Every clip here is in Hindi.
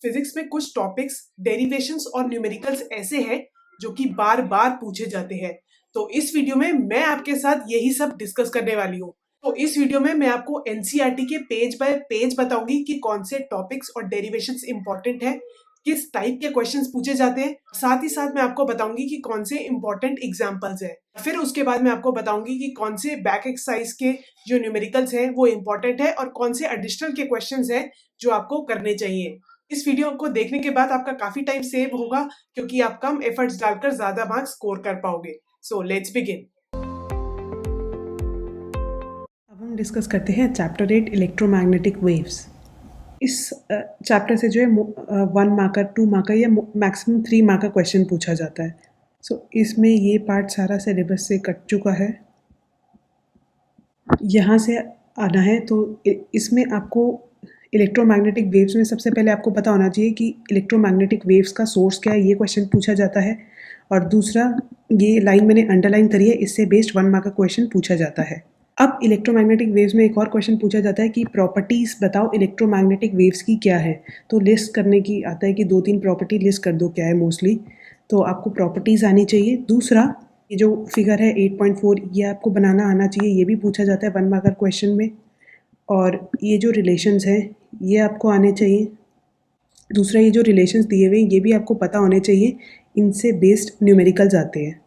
फिजिक्स में कुछ टॉपिक्स, डेरिवेशंस और न्यूमेरिकल्स ऐसे हैं जो कि बार बार पूछे जाते हैं। तो इस वीडियो में मैं आपके साथ यही सब डिस्कस करने वाली हूँ। तो इस वीडियो में मैं आपको एनसीईआरटी के पेज बाय पेज बताऊंगी कि कौन से टॉपिक्स और डेरिवेशंस इंपॉर्टेंट है, किस टाइप के क्वेश्चंस पूछे जाते हैं। साथ ही साथ मैं आपको बताऊंगी कि कौन से इंपॉर्टेंट एग्जाम्पल्स हैं। फिर उसके बाद मैं आपको बताऊंगी कि कौन से बैक एक्सरसाइज के जो न्यूमेरिकल्स हैं वो इंपॉर्टेंट है और कौन से एडिशनल के क्वेश्चंस हैं जो आपको करने चाहिए। इस वीडियो को देखने के बाद आपका काफी टाइम सेव होगा क्योंकि आप कम एफर्ट्स डालकर ज्यादा मार्क्स स्कोर कर पाओगे। So let's begin. अब हम डिस्कस करते हैं चैप्टर 8 इलेक्ट्रोमैग्नेटिक वेव्स। इस चैप्टर से जो है 1 मार्कर 2 मार्कर या मैक्सिमम 3 मार्कर क्वेश्चन पूछा जाता है। सो इसमें ये पार्ट सारा सिलेबस से कट चुका है, यहाँ से आना है। तो इसमें आपको इलेक्ट्रोमैग्नेटिक वेव्स में सबसे पहले आपको पता होना चाहिए कि इलेक्ट्रोमैग्नेटिक वेव्स का सोर्स क्या है, ये क्वेश्चन पूछा जाता है। और दूसरा, ये लाइन मैंने अंडरलाइन करी है, इससे बेस्ड 1 मार्क का क्वेश्चन पूछा जाता है। अब इलेक्ट्रोमैग्नेटिक वेव्स में एक और क्वेश्चन पूछा जाता है कि प्रॉपर्टीज़ बताओ इलेक्ट्रोमैग्नेटिक वेव्स की क्या है। तो लिस्ट करने की आता है कि 2-3 प्रॉपर्टी लिस्ट कर दो क्या है मोस्टली, तो आपको प्रॉपर्टीज़ आनी चाहिए। दूसरा, ये जो फिगर है 8.4 ये आपको बनाना आना चाहिए, ये भी पूछा जाता है 1 मार्कर क्वेश्चन में। और ये जो रिलेशंस हैं ये आपको आने चाहिए। दूसरा, ये जो रिलेशंस दिए हुए हैं ये भी आपको पता होने चाहिए, इनसे बेस्ड न्यूमेरिकल्स आते हैं।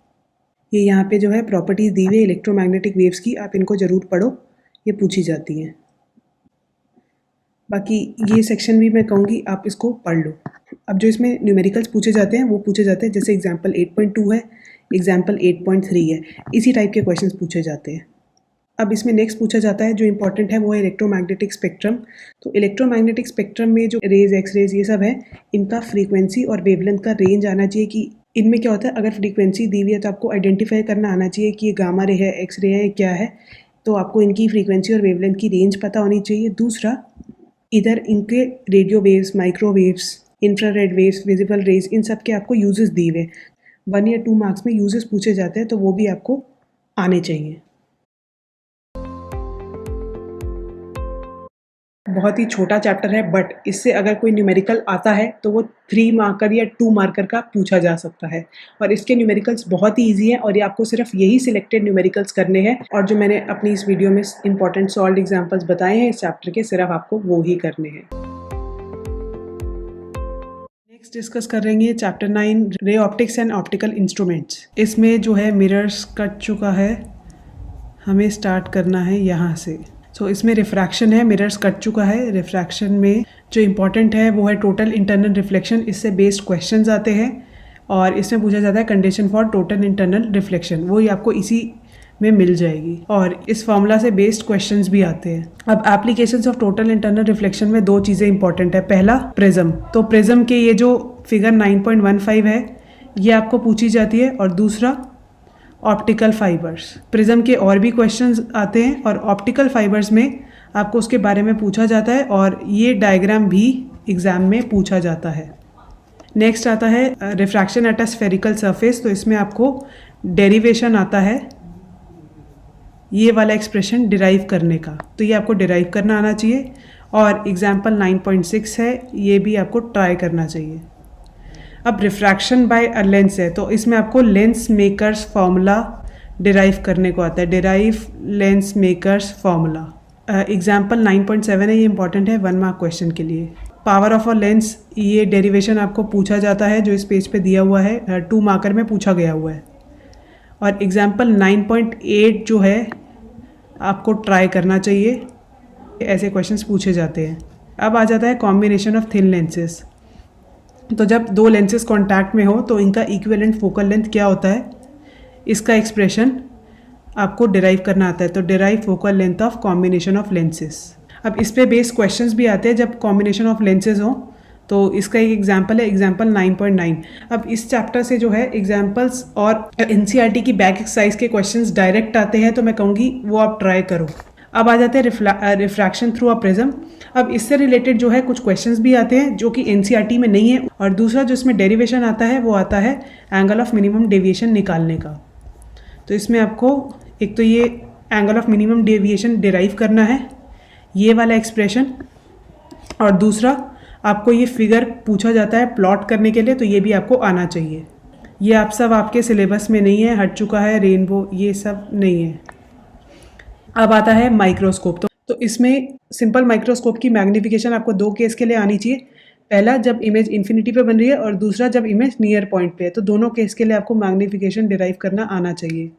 ये यहाँ पे जो है प्रॉपर्टीज़ दी हुई है इलेक्ट्रोमैग्नेटिक वेव्स की, आप इनको ज़रूर पढ़ो, ये पूछी जाती हैं। बाकी ये सेक्शन भी मैं कहूँगी आप इसको पढ़ लो। अब जो इसमें न्यूमेरिकल्स पूछे जाते हैं वो पूछे जाते हैं, जैसे एग्जाम्पल 8.2 है, एग्जाम्पल 8.3 है, इसी टाइप के क्वेश्चन पूछे जाते हैं। अब इसमें नेक्स्ट पूछा जाता है जो इंपॉर्टेंट है वो है इलेक्ट्रोमैग्नेटिक स्पेक्ट्रम। तो इलेक्ट्रोमैग्नेटिक स्पेक्ट्रम में जो रेज, एक्स रेज ये सब है, इनका फ्रीक्वेंसी और वेवलेंथ का रेंज आना चाहिए कि इनमें क्या होता है। अगर फ्रीक्वेंसी दी हुई है तो आपको आइडेंटिफाई करना आना चाहिए कि ये गामा रे है, एक्स रे है, क्या है। तो आपको इनकी फ्रीक्वेंसी और वेवलेंथ की रेंज पता होनी चाहिए। दूसरा, इधर इनके radio waves, microwaves, infrared waves, visible rays, इन सब के आपको यूजेस दिए हुए 1 या 2 मार्क्स में यूजेस पूछे जाते हैं, तो वो भी आपको आने चाहिए। बहुत ही छोटा चैप्टर है, बट इससे अगर कोई न्यूमेरिकल आता है तो वो 3 मार्कर या 2 मार्कर का पूछा जा सकता है। और इसके न्यूमेरिकल्स बहुत ही ईजी हैं और ये आपको सिर्फ यही सिलेक्टेड न्यूमेरिकल्स करने हैं। और जो मैंने अपनी इस वीडियो में इंपॉर्टेंट सॉल्व्ड एग्जाम्पल्स बताए हैं इस चैप्टर के, सिर्फ आपको वो ही करने हैं। नेक्स्ट डिस्कस करेंगे chapter 9 ray optics and optical instruments. इसमें जो है मिरर्स कट चुका है, हमें स्टार्ट करना है यहाँ से। सो इसमें रिफ्रैक्शन है, मिरर्स कट चुका है। रिफ्रैक्शन में जो इंपॉर्टेंट है वो है टोटल इंटरनल रिफ्लेक्शन, इससे बेस्ड क्वेश्चंस आते हैं। और इसमें पूछा जाता है condition for total internal reflection, वो ही आपको इसी में मिल जाएगी। और इस फॉर्मूला से बेस्ड क्वेश्चंस भी आते हैं। अब applications of total internal reflection में 2 चीज़ें इंपॉर्टेंट है। पहला, प्रिज्म। तो प्रिज्म के ये जो फिगर 9.15 है ये आपको पूछी जाती है। और दूसरा, ऑप्टिकल फाइबर्स। प्रिज्म के और भी क्वेश्चंस आते हैं और ऑप्टिकल फाइबर्स में आपको उसके बारे में पूछा जाता है और ये डायग्राम भी एग्जाम में पूछा जाता है। नेक्स्ट आता है refraction at a spherical surface. तो इसमें आपको डेरिवेशन आता है, ये वाला एक्सप्रेशन डिराइव करने का, तो ये आपको डिराइव करना आना चाहिए। और एग्जाम्पल 9.6 है, ये भी आपको ट्राई करना चाहिए। अब रिफ्रैक्शन बाय अ लेंस है, तो इसमें आपको लेंस मेकर्स फार्मूला डिराइव करने को आता है। Derive lens makers formula. Example 9.7 है, ये इंपॉर्टेंट है 1 मार्क क्वेश्चन के लिए। पावर ऑफ अ लेंस, ये डेरिवेशन आपको पूछा जाता है, जो इस पेज पे दिया हुआ है, 2 मार्कर में पूछा गया हुआ है। और एग्जाम्पल 9.8 जो है आपको ट्राई करना चाहिए, ऐसे क्वेश्चंस पूछे जाते हैं। अब आ जाता है कॉम्बिनेशन ऑफ थिन लेंसेज। तो जब 2 लेंसेज कांटेक्ट में हो तो इनका इक्विवेलेंट फोकल लेंथ क्या होता है, इसका एक्सप्रेशन आपको डिराइव करना आता है। तो derive focal length of combination of lenses. अब इस पे बेस्ड क्वेश्चंस भी आते हैं जब कॉम्बिनेशन ऑफ लेंसेज हो। तो इसका एक एग्जाम्पल है एग्जाम्पल 9.9। अब इस चैप्टर से जो है एग्जाम्पल्स और एनसीईआरटी की बैक एक्सरसाइज के क्वेश्चंस डायरेक्ट आते हैं, तो मैं कहूँगी वो आप ट्राई करो। अब आ जाते हैं रिफ्रैक्शन थ्रू अ प्रिज्म। अब इससे रिलेटेड जो है कुछ क्वेश्चंस भी आते हैं जो कि एनसीईआरटी में नहीं है। और दूसरा जो इसमें डेरिवेशन आता है वो आता है एंगल ऑफ मिनिमम डेविएशन निकालने का। तो इसमें आपको एक तो ये angle of minimum deviation derive करना है, ये वाला एक्सप्रेशन। और दूसरा आपको ये फिगर पूछा जाता है प्लॉट करने के लिए, तो ये भी आपको आना चाहिए। ये आप सब आपके सिलेबस में नहीं है, हट चुका है। रेनबो ये सब नहीं है। अब आता है माइक्रोस्कोप। तो इसमें सिंपल माइक्रोस्कोप की मैग्नीफिकेशन आपको 2 केस के लिए आनी चाहिए। पहला जब इमेज इन्फिनिटी पे बन रही है और दूसरा जब इमेज नियर पॉइंट पे है। तो दोनों केस के लिए आपको मैग्नीफिकेशन डिराइव करना आना चाहिए।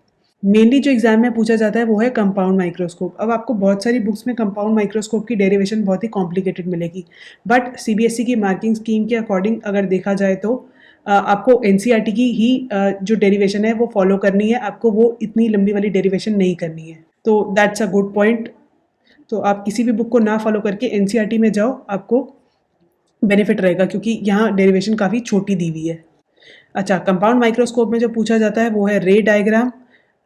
मेनली जो एग्जाम में पूछा जाता है वो है कंपाउंड माइक्रोस्कोप। अब आपको बहुत सारी बुक्स में कंपाउंड माइक्रोस्कोप की डेरिवेशन बहुत ही कॉम्प्लिकेटेड मिलेगी, बट सीबीएसई की मार्किंग स्कीम के अकॉर्डिंग अगर देखा जाए तो आपको एनसीईआरटी की ही जो डेरिवेशन है वो फॉलो करनी है। आपको वो इतनी लंबी वाली डेरिवेशन नहीं करनी है। तो दैट्स अ गुड पॉइंट। तो आप किसी भी बुक को ना फॉलो करके एनसीईआरटी में जाओ, आपको बेनिफिट रहेगा, क्योंकि यहाँ डेरिवेशन काफ़ी छोटी दी हुई है। अच्छा, कंपाउंड माइक्रोस्कोप में जो पूछा जाता है वो है रे डायग्राम,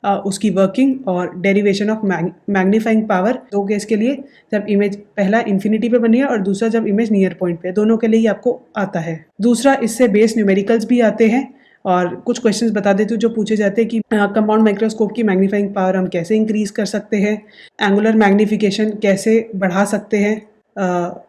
उसकी वर्किंग और derivation of magnifying power. 2 case के लिए, जब इमेज पहला इन्फिनिटी पे बनी है और दूसरा जब इमेज नियर पॉइंट पे, दोनों के लिए ही आपको आता है। दूसरा, इससे बेस न्यूमेरिकल्स भी आते हैं और कुछ क्वेश्चंस बता देती हूँ जो पूछे जाते हैं कि कंपाउंड माइक्रोस्कोप की मैग्नीफाइंग पावर हम कैसे इंक्रीज कर सकते हैं, एंगुलर मैग्नीफिकेशन कैसे बढ़ा सकते हैं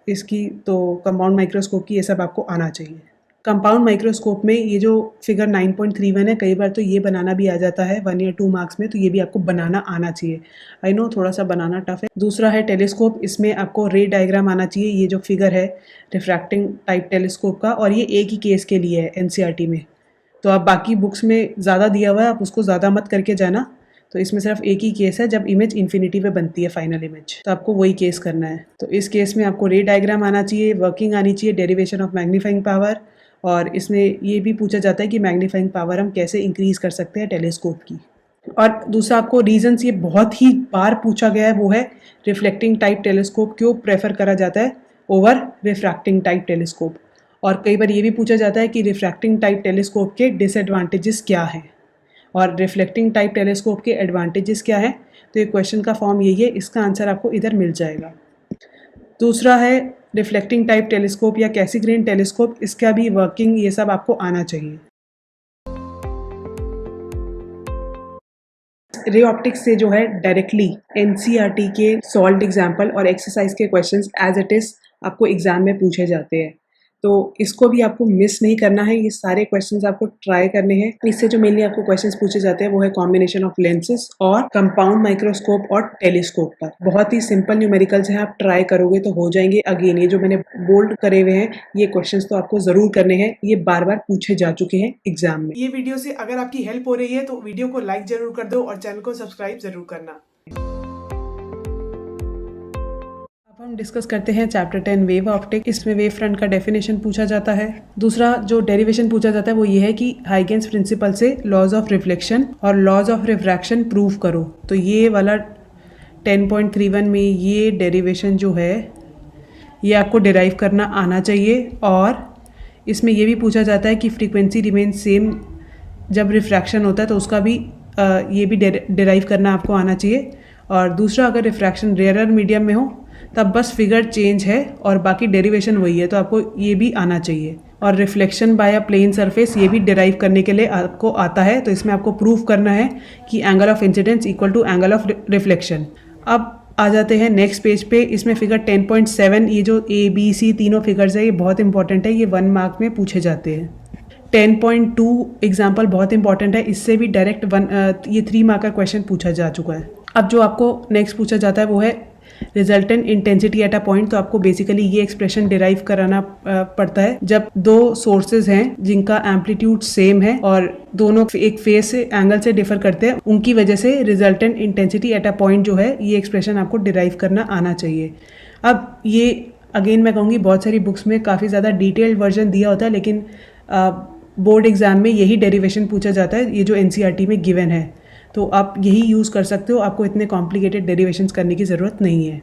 इसकी। तो कंपाउंड माइक्रोस्कोप की ये सब आपको आना चाहिए। कंपाउंड माइक्रोस्कोप में ये जो फिगर 9.31 है, कई बार तो ये बनाना भी आ जाता है 1 या 2 मार्क्स में, तो ये भी आपको बनाना आना चाहिए। आई नो थोड़ा सा बनाना टफ है। दूसरा है टेलीस्कोप। इसमें आपको रे डायग्राम आना चाहिए। ये जो फिगर है रिफ्रैक्टिंग टाइप टेलीस्कोप का, और ये एक ही केस के लिए है एनसीईआरटी में। तो आप बाकी बुक्स में ज़्यादा दिया हुआ है, आप उसको ज़्यादा मत करके जाना। तो इसमें सिर्फ एक ही केस है जब इमेज इन्फिनिटी पे बनती है फाइनल इमेज, तो आपको वही केस करना है। तो इस केस में आपको रे डायग्राम आना चाहिए, वर्किंग आनी चाहिए, डेरिवेशन ऑफ मैग्नीफाइंग पावर, और इसमें ये भी पूछा जाता है कि मैग्नीफाइंग पावर हम कैसे इंक्रीज कर सकते हैं टेलीस्कोप की। और दूसरा आपको रीजंस, ये बहुत ही बार पूछा गया है, वो है रिफ्लेक्टिंग टाइप टेलीस्कोप क्यों प्रेफर करा जाता है ओवर रिफ्रैक्टिंग टाइप टेलीस्कोप। और कई बार ये भी पूछा जाता है कि रिफ्रैक्टिंग टाइप टेलीस्कोप के डिसएडवांटेजेस क्या हैं और रिफ्लेक्टिंग टाइप टेलीस्कोप के एडवांटेजेस क्या हैं। तो ये क्वेश्चन का फॉर्म यही है, इसका आंसर आपको इधर मिल जाएगा। दूसरा है रिफ्लेक्टिंग टाइप टेलीस्कोप या कैसिग्रेन टेलीस्कोप, इसका भी वर्किंग ये सब आपको आना चाहिए। रे ऑप्टिक्स से जो है डायरेक्टली एनसीईआरटी के सॉल्व्ड एग्जाम्पल और एक्सरसाइज के क्वेश्चंस एज इट इज आपको एग्जाम में पूछे जाते हैं, तो इसको भी आपको मिस नहीं करना है। ये सारे क्वेश्चंस आपको ट्राई करने हैं। इससे जो मेनली आपको क्वेश्चंस पूछे जाते हैं वो है कॉम्बिनेशन ऑफ लेंसेज और कंपाउंड माइक्रोस्कोप और टेलीस्कोप पर। बहुत ही सिंपल न्यूमेरिकल्स हैं, आप ट्राई करोगे तो हो जाएंगे। अगेन ये जो मैंने बोल्ड करे हुए हैं ये क्वेश्चंस तो आपको जरूर करने हैं, ये बार बार पूछे जा चुके हैं एग्जाम में। ये वीडियो से अगर आपकी हेल्प हो रही है तो वीडियो को लाइक जरूर कर दो और चैनल को सब्सक्राइब जरूर करना। हम डिस्कस करते हैं चैप्टर 10 वेव ऑप्टिक। इसमें वेव फ्रंट का डेफिनेशन पूछा जाता है। दूसरा जो डेरिवेशन पूछा जाता है वो ये है कि हाइगेंस प्रिंसिपल से लॉज ऑफ रिफ्लेक्शन और लॉज ऑफ रिफ्रैक्शन प्रूव करो। तो ये वाला 10.31 में ये डेरिवेशन जो है ये आपको डिराइव करना आना चाहिए। और इसमें ये भी पूछा जाता है कि फ्रीक्वेंसी रिमेन सेम जब रिफ्रैक्शन होता है, तो उसका भी ये भी डिराइव करना आपको आना चाहिए। और दूसरा, अगर रिफ्रैक्शन रेयरर मीडियम में हो तब बस फिगर चेंज है और बाकी डेरिवेशन वही है, तो आपको ये भी आना चाहिए। और reflection by a plane surface ये भी डिराइव करने के लिए आपको आता है। तो इसमें आपको प्रूफ करना है कि angle of incidence equal to angle of reflection. अब आ जाते हैं नेक्स्ट पेज पे। इसमें फिगर 10.7 ये जो ABC तीनों फिगर्स है ये बहुत इंपॉर्टेंट है, ये 1 मार्क में पूछे जाते हैं। 10.2 एग्जाम्पल बहुत इंपॉर्टेंट है, इससे भी डायरेक्ट ये 3 मार्क का क्वेश्चन पूछा जा चुका है। अब जो आपको नेक्स्ट पूछा जाता है वो है resultant intensity at a point. तो आपको बेसिकली ये एक्सप्रेशन डिराइव कराना पड़ता है जब 2 सोर्सेज हैं जिनका एम्पलीट्यूड सेम है और दोनों एक फेज से एंगल से डिफर करते हैं, उनकी वजह से resultant intensity at a point जो है ये एक्सप्रेशन आपको डिराइव करना आना चाहिए। अब ये अगेन मैं कहूँगी बहुत सारी बुक्स में काफ़ी ज़्यादा डिटेल्ड वर्जन दिया होता है, लेकिन बोर्ड एग्जाम में यही डेरिवेशन पूछा जाता है, ये जो एनसीईआरटी में गिवन है। तो आप यही यूज़ कर सकते हो, आपको इतने कॉम्प्लिकेटेड डेरिवेशंस करने की ज़रूरत नहीं है।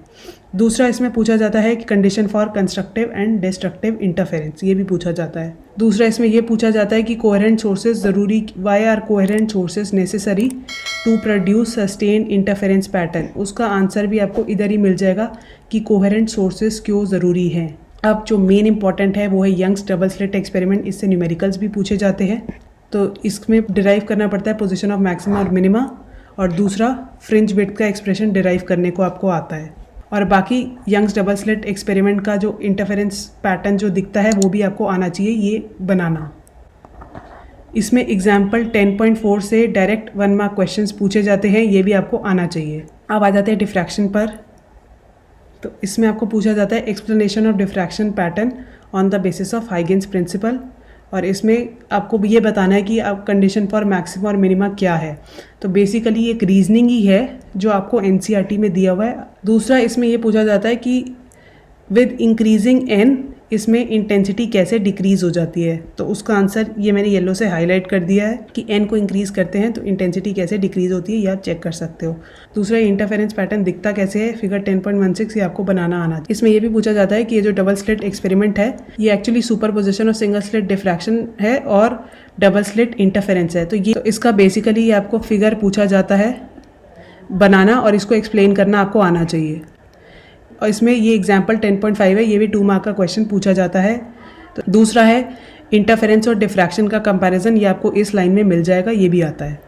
दूसरा इसमें पूछा जाता है कि condition for constructive and destructive interference, ये भी पूछा जाता है। दूसरा इसमें ये पूछा जाता है कि कोहेरेंट सोर्सेज ज़रूरी, why are coherent sources necessary to produce sustain interference pattern. उसका आंसर भी आपको इधर ही मिल जाएगा कि कोहेरेंट सोर्सेज क्यों ज़रूरी हैं। अब जो मेन इंपॉर्टेंट है वो है यंग्स डबल स्लिट एक्सपेरिमेंट, इससे न्यूमेरिकल्स भी पूछे जाते हैं। तो इसमें डिराइव करना पड़ता है पोजीशन ऑफ मैक्सिमा और मिनिमा, और दूसरा फ्रिंज विड्थ का एक्सप्रेशन डिराइव करने को आपको आता है। और बाकी यंग्स डबल स्लिट एक्सपेरिमेंट का जो इंटरफेरेंस पैटर्न जो दिखता है वो भी आपको आना चाहिए ये बनाना। इसमें एग्जाम्पल 10.4 से डायरेक्ट 1 मार्क क्वेश्चंस पूछे जाते हैं, ये भी आपको आना चाहिए। अब आ जाते हैं डिफ्रैक्शन पर। तो इसमें आपको पूछा जाता है explanation of diffraction pattern on the basis of Huygens principle, और इसमें आपको ये बताना है कि आप कंडीशन फॉर मैक्सिमा और मिनिमा क्या है। तो बेसिकली एक रीजनिंग ही है जो आपको एनसीईआरटी में दिया हुआ है। दूसरा इसमें ये पूछा जाता है कि विद इंक्रीजिंग एन इसमें इंटेंसिटी कैसे डिक्रीज़ हो जाती है। तो उसका आंसर ये मैंने येलो से हाईलाइट कर दिया है कि एन को इंक्रीज़ करते हैं तो इंटेंसिटी कैसे डिक्रीज़ होती है, ये आप चेक कर सकते हो। दूसरा इंटरफेरेंस पैटर्न दिखता कैसे है, फिगर 10.16 ये आपको बनाना आना। इसमें ये भी पूछा जाता है कि ये जो डबल स्लिट एक्सपेरिमेंट है ये एक्चुअली सुपरपोजिशन और सिंगल स्लिट डिफ्रैक्शन है और डबल स्लिट इंटरफेरेंस है। तो ये तो इसका बेसिकली आपको फिगर पूछा जाता है बनाना और इसको एक्सप्लेन करना आपको आना चाहिए। और इसमें ये एग्जाम्पल 10.5 है, ये भी 2 मार्क का क्वेश्चन पूछा जाता है। तो दूसरा है इंटरफेरेंस और डिफ्रैक्शन का कंपैरिजन, ये आपको इस लाइन में मिल जाएगा, ये भी आता है।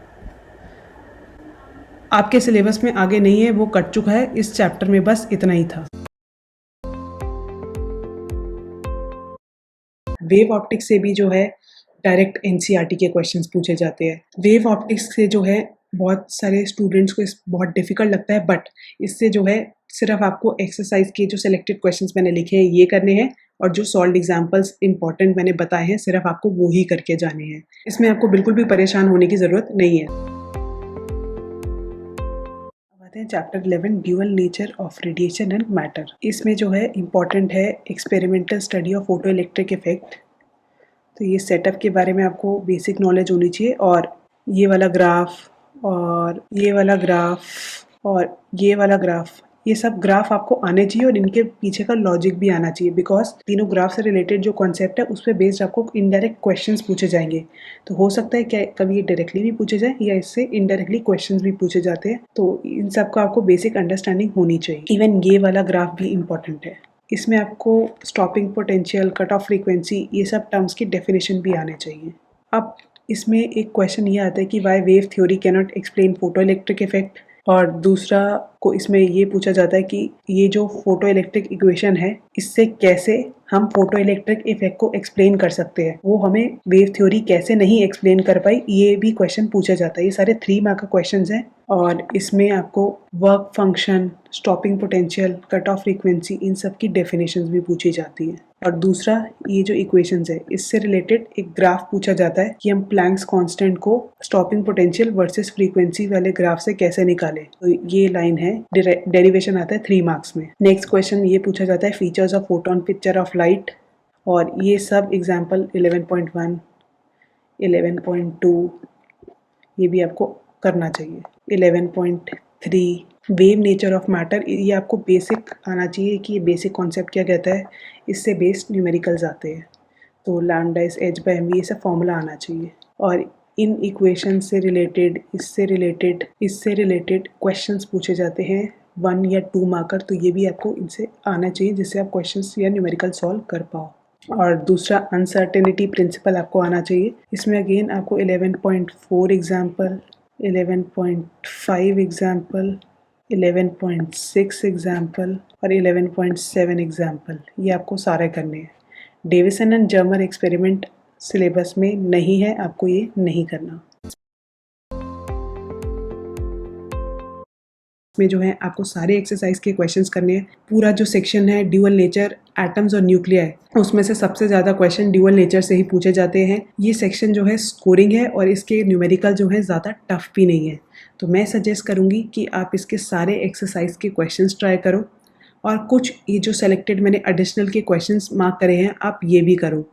आपके सिलेबस में आगे नहीं है, वो कट चुका है, इस चैप्टर में बस इतना ही था। वेव ऑप्टिक्स से भी जो है डायरेक्ट एनसीईआरटी के क्वेश्चंस पूछे जाते हैं। वेव ऑप्टिक्स से जो है बहुत सारे स्टूडेंट्स को बहुत डिफिकल्ट लगता है, बट इससे जो है सिर्फ आपको एक्सरसाइज के जो सिलेक्टेड क्वेश्चंस मैंने लिखे हैं ये करने हैं, और जो सॉल्व्ड एग्जांपल्स इंपॉर्टेंट मैंने बताए हैं सिर्फ आपको वो ही करके जाने हैं। इसमें आपको बिल्कुल भी परेशान होने की ज़रूरत नहीं है। अब आते हैं chapter 11 dual nature of radiation and matter. इसमें जो है इम्पॉर्टेंट है experimental study of photo electric effect. तो ये सेटअप के बारे में आपको बेसिक नॉलेज होनी चाहिए, और ये वाला ग्राफ और ये वाला ग्राफ और ये वाला ग्राफ, ये सब ग्राफ आपको आने चाहिए और इनके पीछे का लॉजिक भी आना चाहिए, बिकॉज तीनों ग्राफ से रिलेटेड जो कॉन्सेप्ट है उस पर बेस्ड आपको इनडायरेक्ट क्वेश्चंस पूछे जाएंगे। तो हो सकता है क्या कभी ये डायरेक्टली भी पूछे जाए या इससे इनडायरेक्टली क्वेश्चंस भी पूछे जाते हैं। तो इन सब का आपको बेसिक अंडरस्टैंडिंग होनी चाहिए। इवन ये वाला ग्राफ भी इंपॉर्टेंट है, इसमें आपको stopping potential, cut off frequency, ये सब टर्म्स की डेफिनेशन भी आने चाहिए। अब इसमें एक क्वेश्चन ये आता है कि why wave theory can not explain photo electric effect, और दूसरा को इसमें ये पूछा जाता है कि ये जो फोटो इलेक्ट्रिक इक्वेशन है इससे कैसे हम फोटो इलेक्ट्रिक इफेक्ट को एक्सप्लेन कर सकते हैं, वो हमें वेव थ्योरी कैसे नहीं एक्सप्लेन कर पाई, ये भी क्वेश्चन पूछा जाता है। ये सारे 3 मार्क का क्वेश्चन हैं, और इसमें आपको work function, stopping potential, cut off frequency, इन सब की डेफिनेशंस भी पूछी जाती है। और दूसरा ये जो इक्वेशंस है इससे रिलेटेड एक ग्राफ पूछा जाता है कि हम प्लैंक्स कांस्टेंट को स्टॉपिंग पोटेंशियल वर्सेस फ्रीक्वेंसी वाले ग्राफ से कैसे निकालें। तो ये लाइन है, डेरिवेशन आता है 3 मार्क्स में। नेक्स्ट क्वेश्चन ये पूछा जाता है features of photon picture of light, और ये सब एग्जाम्पल 11.1, 11.2 ये भी आपको करना चाहिए। 11.3 वेव नेचर ऑफ मैटर, ये आपको बेसिक आना चाहिए कि ये बेसिक कॉन्सेप्ट क्या कहता है, इससे बेस्ड न्यूमेरिकल्स आते हैं। तो lambda is h by m, ये सब फॉर्मूला आना चाहिए। और इन इक्वेशन से रिलेटेड, इससे रिलेटेड क्वेश्चंस पूछे जाते हैं 1 या 2 मार्कर, तो ये भी आपको इनसे आना चाहिए जिससे आप क्वेश्चंस या न्यूमेरिकल सॉल्व कर पाओ। और दूसरा अनसर्टेनिटी प्रिंसिपल आपको आना चाहिए। इसमें अगेन आपको 11.4 एग्जाम्पल, 11.5 एग्जाम्पल, 11.6 एग्जाम्पल और 11.7 एग्जाम्पल, ये आपको सारे करने हैं। Davisson and Germer experiment syllabus में नहीं है, आपको ये नहीं करना। में जो है आपको सारे एक्सरसाइज के क्वेश्चंस करने हैं। पूरा जो सेक्शन है ड्यूअल नेचर, एटम्स और न्यूक्लियाई, उसमें से सबसे ज़्यादा क्वेश्चन ड्यूअल नेचर से ही पूछे जाते हैं। ये सेक्शन जो है स्कोरिंग है और इसके न्यूमेरिकल जो है ज़्यादा टफ भी नहीं है। तो मैं सजेस्ट करूँगी कि आप इसके सारे एक्सरसाइज के क्वेश्चंस ट्राई करो, और कुछ ये जो सेलेक्टेड मैंने एडिशनल के क्वेश्चंस मार्क करे हैं आप ये भी करो।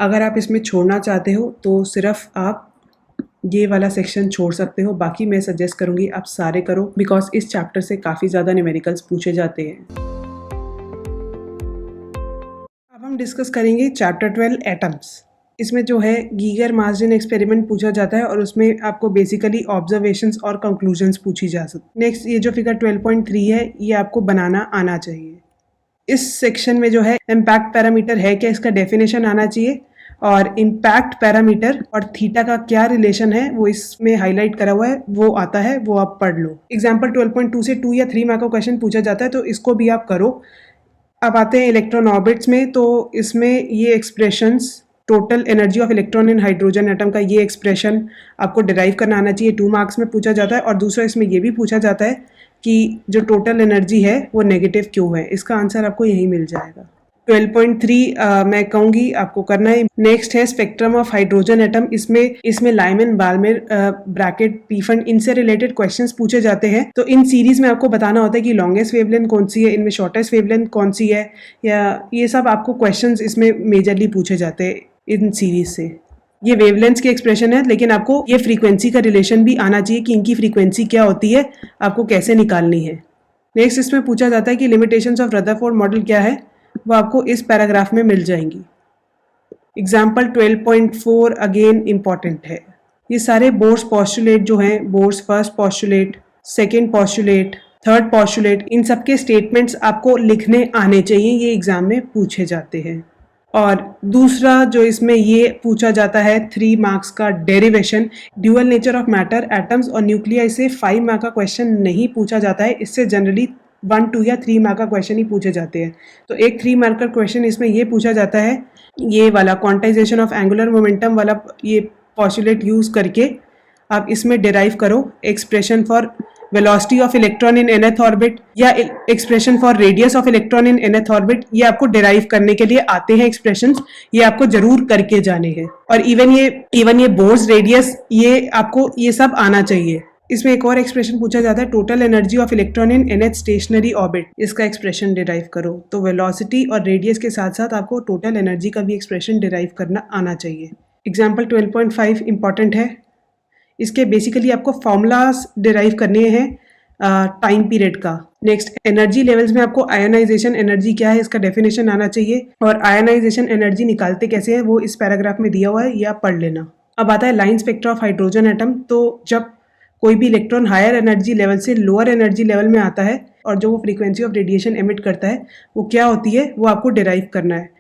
अगर आप इसमें छोड़ना चाहते हो तो सिर्फ आप ये वाला सेक्शन छोड़ सकते हो, बाकी मैं सजेस्ट करूँगी आप सारे करो, बिकॉज इस चैप्टर से काफ़ी ज़्यादा न्यूमेरिकल्स पूछे जाते हैं। अब हम डिस्कस करेंगे चैप्टर 12 एटम्स। इसमें जो है गीगर मार्जिन एक्सपेरिमेंट पूछा जाता है और उसमें आपको बेसिकली ऑब्जर्वेशंस और कंक्लूजन्स पूछी जा सकती। नेक्स्ट ये जो फिगर 12.3 है ये आपको बनाना आना चाहिए। इस सेक्शन में जो है इम्पैक्ट पैरामीटर है क्या, इसका डेफिनेशन आना चाहिए, और इम्पैक्ट पैरामीटर और थीटा का क्या रिलेशन है वो इसमें हाईलाइट करा हुआ है, वो आता है, वो आप पढ़ लो। एग्जाम्पल 12.2 से 2 या 3 मार्क का क्वेश्चन पूछा जाता है, तो इसको भी आप करो। अब आते हैं इलेक्ट्रॉन ऑर्बिट्स में, तो इसमें ये expressions total energy of electron in hydrogen atom का ये एक्सप्रेशन आपको डिराइव करना आना चाहिए। 2 मार्क्स में पूछा जाता है। और दूसरा इसमें ये भी पूछा जाता है कि जो टोटल एनर्जी है वो नेगेटिव क्यों है। इसका आंसर आपको यही मिल जाएगा। 12.3 मैं कहूँगी आपको करना है। नेक्स्ट है स्पेक्ट्रम ऑफ हाइड्रोजन एटम। इसमें लाइमन बाल्मेर ब्रैकेट पीफंड इनसे रिलेटेड क्वेश्चंस पूछे जाते हैं। तो इन सीरीज में आपको बताना होता है कि लॉन्गेस्ट वेवलेंथ कौन सी है, इनमें शॉर्टेस्ट वेवलेंथ कौन सी है, या ये सब आपको क्वेश्चंस इसमें मेजरली पूछे जाते हैं इन सीरीज से। ये वेवलेंथ की एक्सप्रेशन है, लेकिन आपको ये फ्रीक्वेंसी का रिलेशन भी आना चाहिए कि इनकी फ्रीक्वेंसी क्या होती है, आपको कैसे निकालनी है। नेक्स्ट इसमें पूछा जाता है कि लिमिटेशंस ऑफ रदरफोर्ड मॉडल क्या है, वो आपको इस पैराग्राफ में मिल जाएंगी। एग्जाम्पल 12.4 अगेन इम्पॉर्टेंट है। ये सारे बोर्स पॉस्टुलेट जो हैं, Bohr's first postulate, second postulate, third postulate, इन सब के स्टेटमेंट्स आपको लिखने आने चाहिए, ये एग्जाम में पूछे जाते हैं। और दूसरा जो इसमें ये पूछा जाता है 3 मार्क्स का derivation, dual nature of matter, atoms और न्यूक्लिया, से 5 मार्क का क्वेश्चन नहीं पूछा जाता है। इससे जनरली 1, 2 या 3 मार्क का क्वेश्चन ही पूछे जाते हैं। तो एक 3 मार्क का क्वेश्चन इसमें ये पूछा जाता है, ये वाला क्वांटाइजेशन ऑफ एंगुलर मोमेंटम वाला ये पॉस्टुलेट यूज करके आप इसमें डिराइव करो expression for velocity of electron in nth orbit या expression for radius of electron in nth orbit. ये आपको डिराइव करने के लिए आते हैं एक्सप्रेशंस, ये आपको जरूर करके जाने हैं। और इवन ये बोर्स रेडियस, ये आपको ये सब आना चाहिए। इसमें एक और एक्सप्रेशन पूछा जाता है, total energy of electron in nth stationery orbit, इसका एक्सप्रेशन डिराइव करो। तो वेलोसिटी और रेडियस के साथ साथ आपको टोटल एनर्जी का भी एक्सप्रेशन डिराइव करना आना चाहिए। एग्जाम्पल 12.5 इंपॉर्टेंट है। इसके बेसिकली आपको फॉर्मूलाज डिराइव करने हैं टाइम पीरियड का। नेक्स्ट एनर्जी लेवल्स में आपको आयोनाइजेशन एनर्जी क्या है, इसका डेफिनेशन आना चाहिए। और आयोनाइजेशन एनर्जी निकालते कैसे है वो इस पैराग्राफ में दिया हुआ है, या पढ़ लेना। अब आता है line spectra of hydrogen atom. तो जब कोई भी इलेक्ट्रॉन हायर एनर्जी लेवल से लोअर एनर्जी लेवल में आता है और जो वो फ्रीक्वेंसी ऑफ रेडिएशन एमिट करता है वो क्या होती है, वो आपको डिराइव करना है।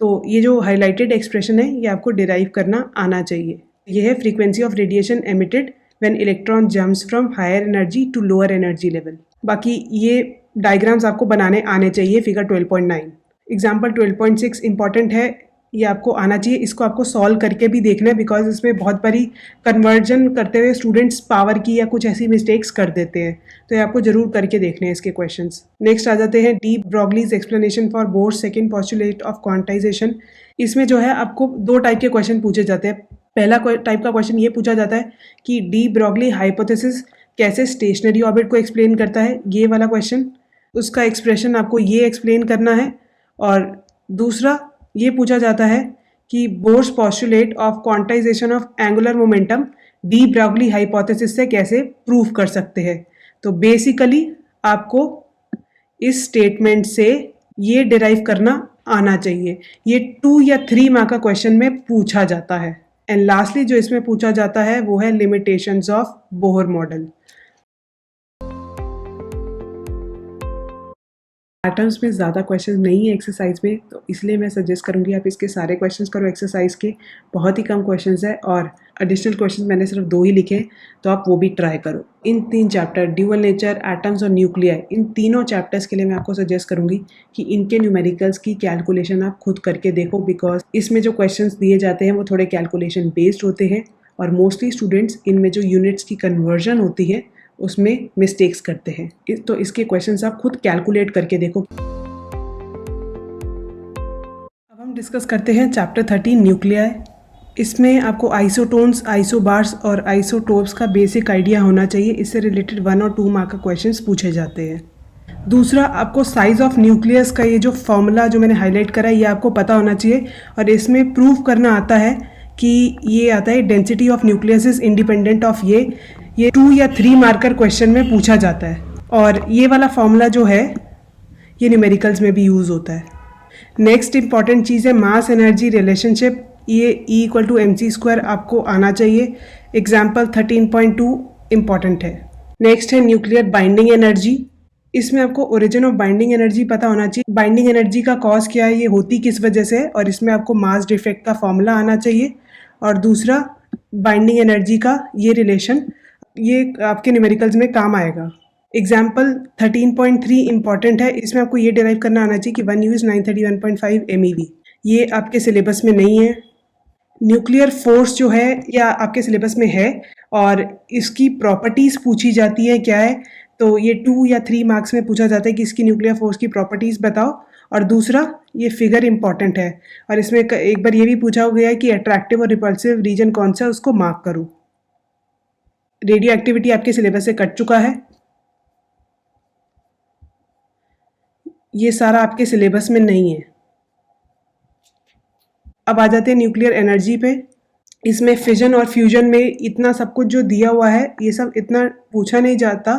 तो ये जो हाईलाइटेड एक्सप्रेशन है ये आपको डिराइव करना आना चाहिए। ये है frequency of radiation emitted when electron jumps from higher energy to lower energy level. बाकी ये डायग्राम्स आपको बनाने आने चाहिए फिगर 12.9। एग्जाम्पल 12.6 इंपॉर्टेंट है, ये आपको आना चाहिए। इसको आपको सॉल्व करके भी देखना है, बिकॉज इसमें बहुत बारी कन्वर्जन करते हुए स्टूडेंट्स पावर की या कुछ ऐसी मिस्टेक्स कर देते हैं, तो ये आपको जरूर करके देखने हैं इसके क्वेश्चंस। नेक्स्ट आ जाते हैं de Broglie's explanation for Bohr's second postulate of quantization. इसमें जो है आपको 2 टाइप के क्वेश्चन पूछे जाते हैं। पहला टाइप का क्वेश्चन ये पूछा जाता है कि डी ब्रॉगली हाइपोथेसिस कैसे स्टेशनरी ऑर्बिट को एक्सप्लेन करता है, ये वाला क्वेश्चन, उसका एक्सप्रेशन आपको ये एक्सप्लेन करना है। और दूसरा ये पूछा जाता है कि Bohr's postulate of quantization of angular momentum de Broglie hypothesis से कैसे प्रूव कर सकते हैं। तो बेसिकली आपको इस स्टेटमेंट से ये डिराइव करना आना चाहिए। ये 2 या 3 मार्क का क्वेश्चन में पूछा जाता है। एंड लास्टली जो इसमें पूछा जाता है वो है limitations of Bohr model. Atoms में ज़्यादा क्वेश्चन नहीं है एक्सरसाइज में, तो इसलिए मैं सजेस्ट करूँगी आप इसके सारे क्वेश्चंस करो एक्सरसाइज के। बहुत ही कम क्वेश्चंस है और एडिशनल क्वेश्चंस मैंने सिर्फ 2 ही लिखे, तो आप वो भी ट्राई करो। इन 3 चैप्टर ड्यूअल नेचर, एटम्स और न्यूक्लिया, इन तीनों चैप्टर्स के लिए मैं आपको सजेस्ट करूँगी कि इनके न्यूमेरिकल्स की कैलकुलेशन आप खुद करके देखो, बिकॉज इसमें जो क्वेश्चन दिए जाते हैं वो थोड़े कैलकुलेशन बेस्ड होते हैं और मोस्टली स्टूडेंट्स इनमें जो यूनिट्स की कन्वर्जन होती है उसमें मिस्टेक्स करते हैं। तो इसके क्वेश्चंस आप खुद कैलकुलेट करके देखो। अब हम डिस्कस करते हैं चैप्टर 13 न्यूक्लिया। इसमें आपको आइसोटोन्स, आइसोबार्स और आइसोटोप्स का बेसिक आइडिया होना चाहिए। इससे रिलेटेड 1 और 2 मार्क का क्वेश्चंस पूछे जाते हैं। दूसरा, आपको साइज ऑफ न्यूक्लियस का ये जो फॉर्मूला जो मैंने हाईलाइट करा है ये आपको पता होना चाहिए और इसमें प्रूव करना आता है कि ये आता है density of nucleus is independent of ये 2 या 3 मार्कर क्वेश्चन में पूछा जाता है। और ये वाला फॉर्मूला जो है ये न्यूमेरिकल्स में भी यूज़ होता है। नेक्स्ट इंपॉर्टेंट चीज़ है मास एनर्जी रिलेशनशिप, ये E=mc² आपको आना चाहिए। एग्जाम्पल 13.2 इम्पॉर्टेंट है। नेक्स्ट है न्यूक्लियर बाइंडिंग एनर्जी, इसमें आपको ओरिजिन ऑफ बाइंडिंग एनर्जी पता होना चाहिए, बाइंडिंग एनर्जी का कॉज क्या है, ये होती किस वजह से है, और इसमें आपको मास डिफेक्ट का फॉर्मूला आना चाहिए। और दूसरा बाइंडिंग एनर्जी का ये रिलेशन, ये आपके न्यूमेरिकल्स में काम आएगा। एग्जाम्पल 13.3 इंपॉर्टेंट है, इसमें आपको ये डिराइव करना आना चाहिए कि 1U is 931.5 MeV। ये आपके सिलेबस में नहीं है। न्यूक्लियर फोर्स जो है या आपके सिलेबस में है और इसकी प्रॉपर्टीज़ पूछी जाती है क्या है, तो ये 2 या 3 मार्क्स में पूछा जाता है कि इसकी न्यूक्लियर फोर्स की प्रॉपर्टीज़ बताओ। और दूसरा ये फिगर इंपॉर्टेंट है, और इसमें एक बार ये भी पूछा गया है कि अट्रैक्टिव और रिपल्सिव रीजन कौन सा है, उसको मार्क करो। रेडियो एक्टिविटी आपके सिलेबस से कट चुका है, ये सारा आपके सिलेबस में नहीं है। अब आ जाते हैं न्यूक्लियर एनर्जी पे। इसमें फिजन और फ्यूजन में इतना सब कुछ जो दिया हुआ है, ये सब इतना पूछा नहीं जाता।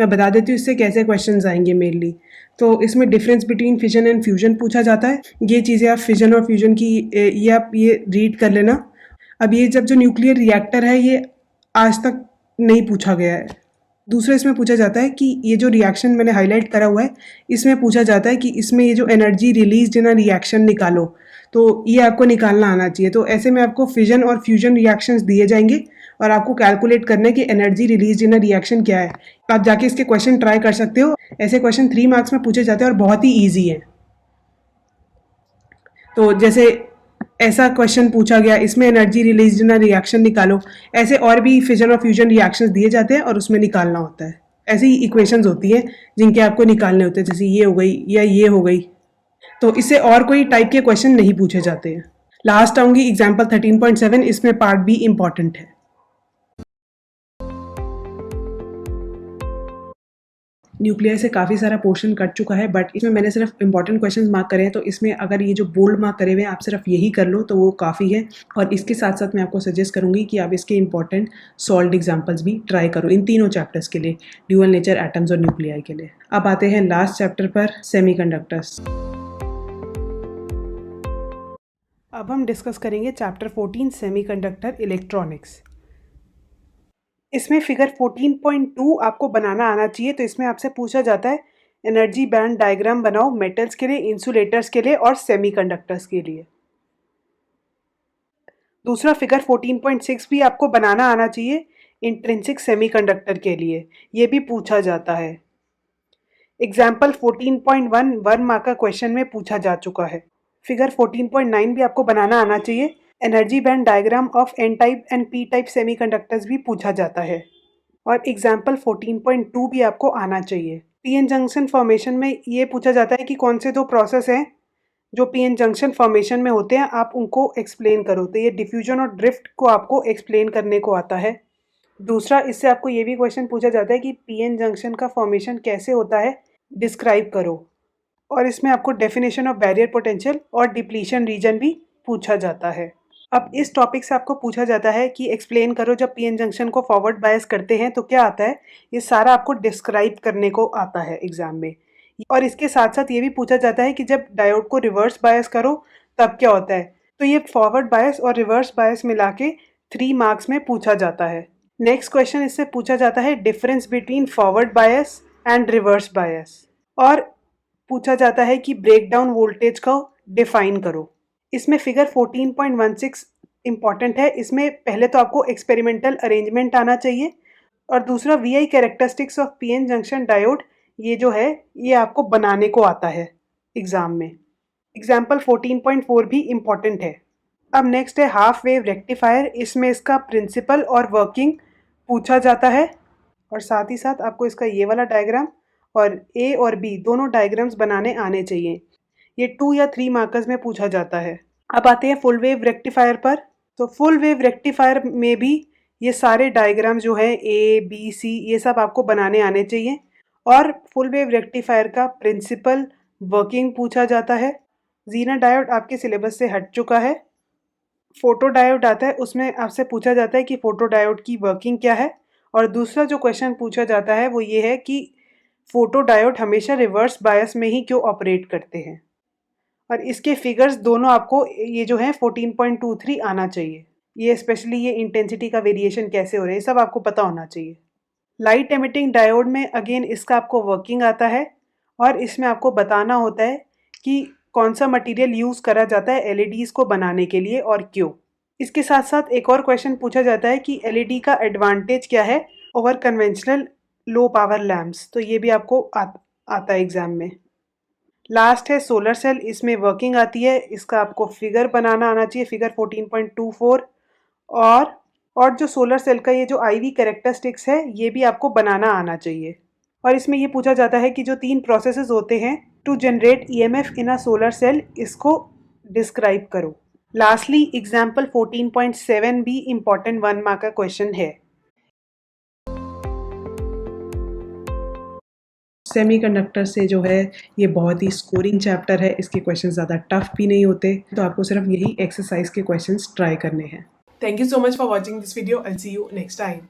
मैं बता देती हूँ इससे कैसे क्वेश्चंस आएंगे मेनली। तो इसमें difference between fission and fusion पूछा जाता है। ये चीज़ें आप फिजन और फ्यूजन की ये आप ये रीड कर लेना। अब ये जब जो न्यूक्लियर रिएक्टर है, ये आज तक नहीं पूछा गया है। दूसरा इसमें पूछा जाता है कि ये जो रिएक्शन मैंने हाईलाइट करा हुआ है, इसमें पूछा जाता है कि इसमें ये जो energy release in a reaction निकालो, तो ये आपको निकालना आना चाहिए। तो ऐसे में आपको फिजन और फ्यूजन रिएक्शंस दिए जाएंगे और आपको कैलकुलेट करना है कि energy release in a reaction क्या है। आप जाके इसके क्वेश्चन ट्राई कर सकते हो। ऐसे क्वेश्चन 3 मार्क्स में पूछे जाते हैं और बहुत ही ईजी है। तो जैसे ऐसा क्वेश्चन पूछा गया, इसमें energy release in a reaction निकालो। ऐसे और भी फिजन और फ्यूजन रिएक्शंस दिए जाते हैं और उसमें निकालना होता है। ऐसी इक्वेशंस होती हैं जिनके आपको निकालने होते हैं, जैसे ये हो गई या ये हो गई। तो इससे और कोई टाइप के क्वेश्चन नहीं पूछे जाते हैं। लास्ट आऊंगी एग्जाम्पल 13.7, इसमें पार्ट बी इंपॉर्टेंट है। न्यूक्लियर से काफ़ी सारा पोर्शन कट चुका है, बट इसमें मैंने सिर्फ इंपॉर्टेंट क्वेश्चंस मार्क करे हैं। तो इसमें अगर ये जो बोल्ड मार्क करे हुए हैं, आप सिर्फ यही कर लो तो वो काफ़ी है। और इसके साथ साथ मैं आपको सजेस्ट करूंगी कि आप इसके इंपॉर्टेंट सॉल्व्ड एग्जाम्पल्स भी ट्राई करो इन तीनों चैप्टर्स के लिए, ड्यूअल नेचर, एटम्स और न्यूक्लियाई के लिए। अब आते हैं लास्ट चैप्टर पर, सेमीकंडक्टर्स। अब हम डिस्कस करेंगे चैप्टर 14, सेमीकंडक्टर इलेक्ट्रॉनिक्स। इसमें फिगर 14.2 आपको बनाना आना चाहिए। तो इसमें आपसे पूछा जाता है एनर्जी बैंड डायग्राम बनाओ मेटल्स के लिए, इंसुलेटर्स के लिए और सेमीकंडक्टर्स के लिए। दूसरा फिगर 14.6 भी आपको बनाना आना चाहिए इंट्रिंसिक सेमीकंडक्टर के लिए, ये भी पूछा जाता है। एग्जाम्पल 14.1 1 मार्क का क्वेश्चन में पूछा जा चुका है। फिगर 14.9 भी आपको बनाना आना चाहिए। Energy band diagram of n type and p type semiconductors भी पूछा जाता है। और एग्जाम्पल 14.2 भी आपको आना चाहिए। पीएन जंक्शन फॉर्मेशन में ये पूछा जाता है कि कौन से दो प्रोसेस हैं जो पीएन जंक्शन फॉर्मेशन में होते हैं, आप उनको एक्सप्लेन करो। तो ये डिफ्यूजन और ड्रिफ्ट को आपको एक्सप्लेन करने को आता है। दूसरा, इससे आपको ये भी क्वेश्चन पूछा जाता है कि पीएन जंक्शन का फॉर्मेशन कैसे होता है, डिस्क्राइब करो। और इसमें आपको डेफिनेशन ऑफ बैरियर पोटेंशियल और डिप्लीशन रीजन भी पूछा जाता है। अब इस टॉपिक से आपको पूछा जाता है कि एक्सप्लेन करो जब पीएन जंक्शन को फॉरवर्ड बायस करते हैं तो क्या आता है। ये सारा आपको डिस्क्राइब करने को आता है एग्जाम में। और इसके साथ साथ ये भी पूछा जाता है कि जब डायोड को रिवर्स बायस करो तब क्या होता है। तो ये फॉरवर्ड बायस और रिवर्स बायस मिला के 3 मार्क्स में पूछा जाता है। नेक्स्ट क्वेश्चन इससे पूछा जाता है difference between forward bias and reverse bias. और पूछा जाता है कि ब्रेकडाउन वोल्टेज को डिफाइन करो। इसमें फिगर 14.16 इंपॉर्टेंट है। इसमें पहले तो आपको एक्सपेरिमेंटल अरेंजमेंट आना चाहिए और दूसरा VI characteristics of PN junction diode, ये जो है ये आपको बनाने को आता है एग्जाम में। एग्जाम्पल 14.4 भी इम्पॉर्टेंट है। अब नेक्स्ट है हाफ वेव रेक्टिफायर। इसमें इसका प्रिंसिपल और वर्किंग पूछा जाता है और साथ ही साथ आपको इसका ये वाला डायग्राम और ए और बी दोनों डायग्राम्स बनाने आने चाहिए। ये 2 या 3 मार्कर्स में पूछा जाता है। अब आते हैं फुल वेव रेक्टिफायर पर। तो फुल वेव रेक्टिफायर में भी ये सारे डायग्राम जो है ए बी सी ये सब आपको बनाने आने चाहिए। और फुल वेव रेक्टिफायर का प्रिंसिपल, वर्किंग पूछा जाता है। जीना डायोड आपके सिलेबस से हट चुका है। फोटो डायोड आता है, उसमें आपसे पूछा जाता है कि फोटो डायोड की वर्किंग क्या है। और दूसरा जो क्वेश्चन पूछा जाता है वो ये है कि फोटो डायोड हमेशा रिवर्स बायस में ही क्यों ऑपरेट करते हैं। और इसके फिगर्स दोनों आपको ये जो है 14.23 आना चाहिए। ये स्पेशली ये इंटेंसिटी का वेरिएशन कैसे हो रहा है, ये सब आपको पता होना चाहिए। लाइट एमिटिंग डायोड में अगेन इसका आपको वर्किंग आता है और इसमें आपको बताना होता है कि कौन सा मटेरियल यूज़ करा जाता है एलईडीज़ को बनाने के लिए और क्यों। इसके साथ साथ एक और क्वेश्चन पूछा जाता है कि एलईडी का एडवांटेज क्या है over conventional low power lamps, तो ये भी आपको आता है एग्जाम में। लास्ट है सोलर सेल, इसमें वर्किंग आती है, इसका आपको फिगर बनाना आना चाहिए, फिगर 14.24। और जो सोलर सेल का ये जो आईवी कैरेक्टरिस्टिक्स है ये भी आपको बनाना आना चाहिए। और इसमें ये पूछा जाता है कि जो 3 प्रोसेसेस होते हैं to generate EMF in a solar cell, इसको डिस्क्राइब करो। लास्टली एग्जाम्पल 14.7 भी इम्पॉर्टेंट 1 मार्क का क्वेश्चन है। सेमीकंडक्टर से जो है ये बहुत ही स्कोरिंग चैप्टर है, इसके क्वेश्चन ज़्यादा टफ भी नहीं होते, तो आपको सिर्फ यही एक्सरसाइज के क्वेश्चंस ट्राई करने हैं। Thank you so much for watching this video. I'll see you next time.